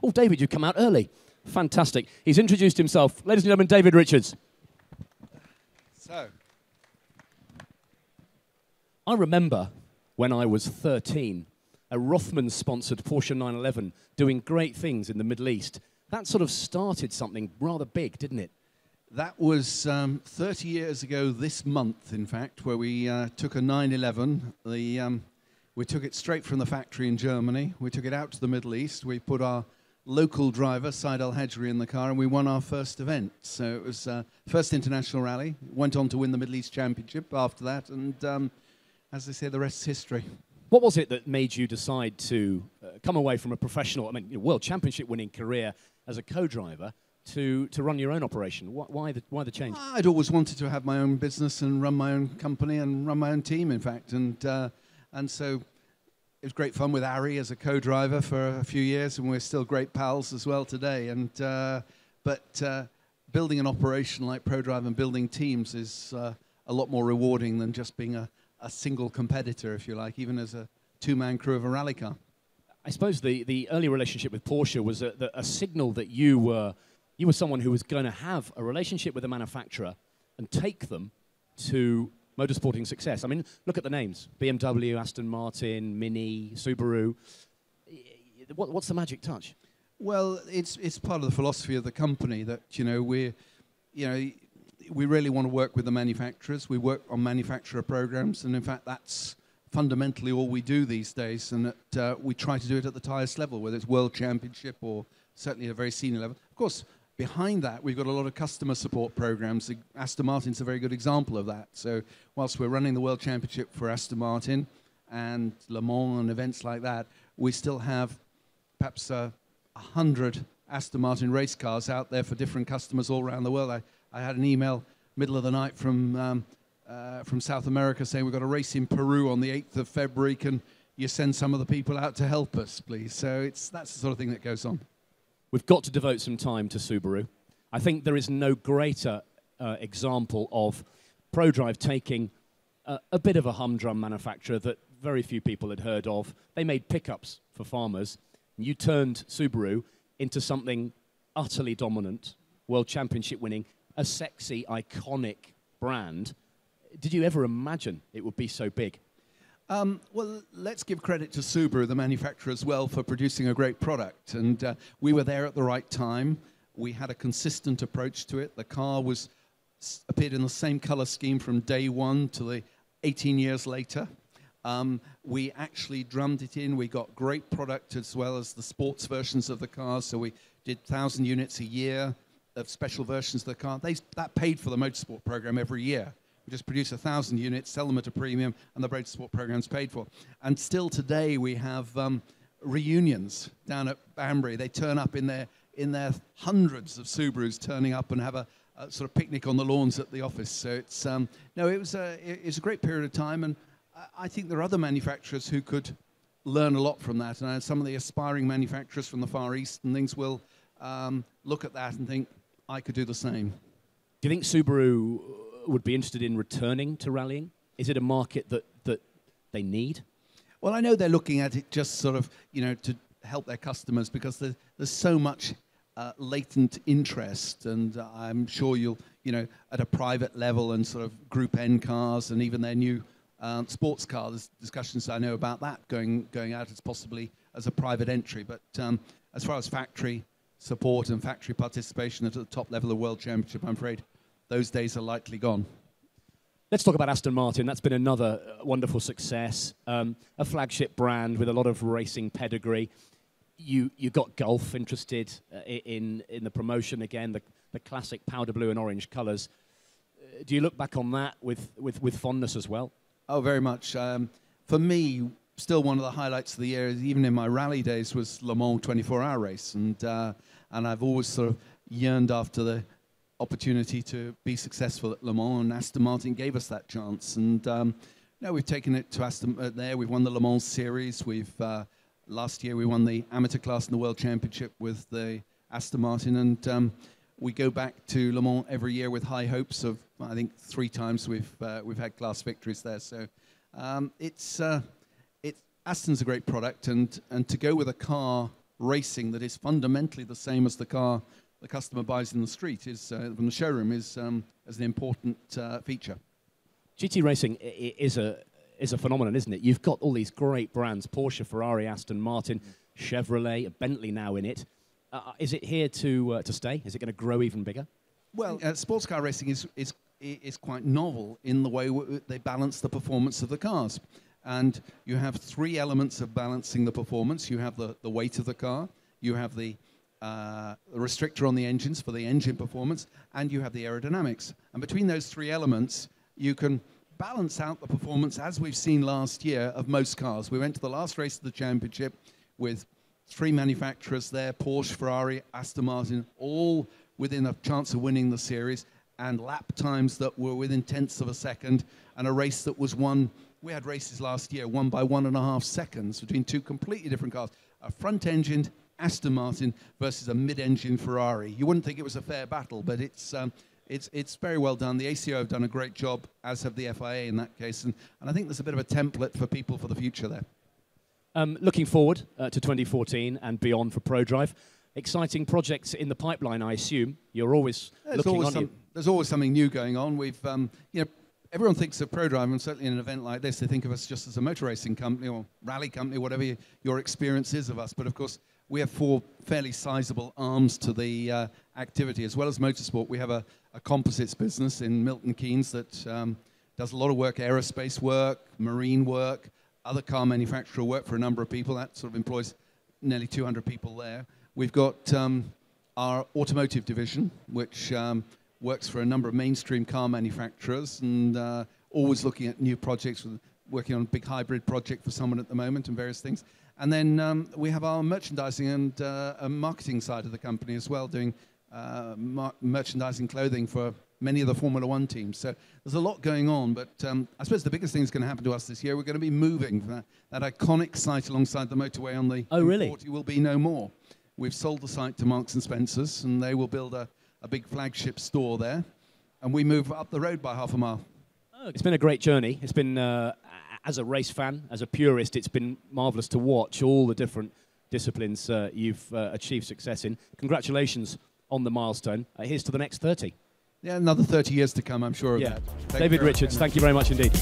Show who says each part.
Speaker 1: Oh, David, you come out early. Fantastic. He's introduced himself. Ladies and gentlemen, David Richards.
Speaker 2: So,
Speaker 1: I remember when I was 13, a Rothmans-sponsored Porsche 911 doing great things in the Middle East. That sort of started something rather big, didn't it?
Speaker 2: that was 30 years ago this month, in fact, where we took a 911. We took it straight from the factory in Germany. We took it out to the Middle East. We put our local driver, Said Al-Hajri, in the car, and we won our first event. So it was first international rally. Went on to win the Middle East Championship after that, and as they say, the rest is history.
Speaker 1: What was it that made you decide to come away from a professional, world championship winning career as a co-driver to run your own operation? Why the change?
Speaker 2: I'd always wanted to have my own business and run my own company and run my own team, in fact. And so it was great fun with Ari as a co-driver for a few years, and we're still great pals as well today. But building an operation like Prodrive and building teams is a lot more rewarding than just being a single competitor, if you like, even as a two-man crew of a rally car.
Speaker 1: I suppose the early relationship with Porsche was a signal that you were someone who was going to have a relationship with a manufacturer and take them to motorsporting success. I mean, look at the names: BMW, Aston Martin, Mini, Subaru. What's the magic touch?
Speaker 2: Well, it's part of the philosophy of the company that we really want to work with the manufacturers. We work on manufacturer programs, and in fact, that's fundamentally all we do these days. And that we try to do it at the highest level, whether it's World Championship or certainly at a very senior level. Of course, behind that, we've got a lot of customer support programs. Aston Martin's a very good example of that. So whilst we're running the World Championship for Aston Martin and Le Mans and events like that, we still have perhaps 100 Aston Martin race cars out there for different customers all around the world. I had an email middle of the night from South America saying we've got a race in Peru on the 8th of February. Can you send some of the people out to help us, please? So that's the sort of thing that goes on.
Speaker 1: We've got to devote some time to Subaru. I think there is no greater example of Prodrive taking a bit of a humdrum manufacturer that very few people had heard of. They made pickups for farmers. And you turned Subaru into something utterly dominant, World Championship winning, a sexy, iconic brand. Did you ever imagine it would be so big?
Speaker 2: Well, let's give credit to Subaru, the manufacturer, as well, for producing a great product. And we were there at the right time. We had a consistent approach to it. The car appeared in the same color scheme from day one to the 18 years later. We actually drummed it in. We got great product as well as the sports versions of the car. So we did 1,000 units a year of special versions of the car. That paid for the motorsport program every year. We just produce 1,000 units, sell them at a premium, and the motorsport program's paid for. And still today we have reunions down at Banbury. They turn up in their hundreds of Subarus, turning up and have a sort of picnic on the lawns at the office. So it's it was a great period of time, and I think there are other manufacturers who could learn a lot from that. And some of the aspiring manufacturers from the Far East and things will look at that and think, I could do the same.
Speaker 1: Do you think Subaru would be interested in returning to rallying? Is it a market that they need?
Speaker 2: Well, I know they're looking at it just sort of, to help their customers, because there's so much latent interest, and I'm sure you'll, at a private level and sort of Group N cars and even their new sports car, there's discussions I know about that going out as possibly as a private entry. But as far as factory support and factory participation at the top level of the World Championship, I'm afraid those days are likely gone.
Speaker 1: Let's talk about Aston Martin. That's been another wonderful success, a flagship brand with a lot of racing pedigree. You got Gulf interested in the promotion again, the classic powder blue and orange colours. Do you look back on that with fondness as well?
Speaker 2: Oh, very much. For me, still one of the highlights of the year, even in my rally days, was Le Mans 24-hour race, and I've always sort of yearned after the opportunity to be successful at Le Mans, and Aston Martin gave us that chance. And now we've taken it to Aston there. We've won the Le Mans series. Last year we won the amateur class in the World Championship with the Aston Martin, and we go back to Le Mans every year with high hopes of, I think, 3 times we've had class victories there. So Aston's a great product, and to go with a car racing that is fundamentally the same as the car the customer buys in the street from the showroom is an important feature.
Speaker 1: GT racing is a phenomenon, isn't it? You've got all these great brands: Porsche, Ferrari, Aston Martin, Chevrolet, Bentley now in it. Is it here to stay? Is it going to grow even bigger?
Speaker 2: Well, sports car racing is quite novel in the way they balance the performance of the cars. And you have three elements of balancing the performance. You have the weight of the car, you have the restrictor on the engines for the engine performance, and you have the aerodynamics. And between those three elements, you can balance out the performance, as we've seen last year, of most cars. We went to the last race of the championship with three manufacturers there: Porsche, Ferrari, Aston Martin, all within a chance of winning the series, and lap times that were within tenths of a second, and a race that was won. We had races last year won by 1.5 seconds between two completely different cars: a front-engined Aston Martin versus a mid-engine Ferrari. You wouldn't think it was a fair battle, but it's very well done. The ACO have done a great job, as have the FIA in that case, and I think there's a bit of a template for people for the future there.
Speaker 1: Looking forward to 2014 and beyond for Prodrive. Exciting projects in the pipeline, I assume. You're always looking on.
Speaker 2: There's always something new going on. We've, everyone thinks of Prodrive, and certainly in an event like this, they think of us just as a motor racing company or rally company, whatever your experience is of us. But of course, we have four fairly sizable arms to the activity. As well as motorsport, we have a composites business in Milton Keynes that does a lot of work: aerospace work, marine work, other car manufacturer work for a number of people. That sort of employs nearly 200 people there. We've got our automotive division, which works for a number of mainstream car manufacturers and always looking at new projects, working on a big hybrid project for someone at the moment and various things. And then we have our merchandising and marketing side of the company as well, doing merchandising clothing for many of the Formula One teams. So there's a lot going on, but I suppose the biggest thing that's going to happen to us this year, we're going to be moving. That iconic site alongside the motorway on the
Speaker 1: really?
Speaker 2: will be no more. We've sold the site to Marks and Spencer's, and they will build a big flagship store there, and we move up the road by half a mile.
Speaker 1: Oh, it's been a great journey. It's been, as a race fan, as a purist, it's been marvellous to watch all the different disciplines you've achieved success in. Congratulations on the milestone. Here's to the next 30.
Speaker 2: Yeah, another 30 years to come, I'm sure of that.
Speaker 1: David Richards, thank you very much indeed.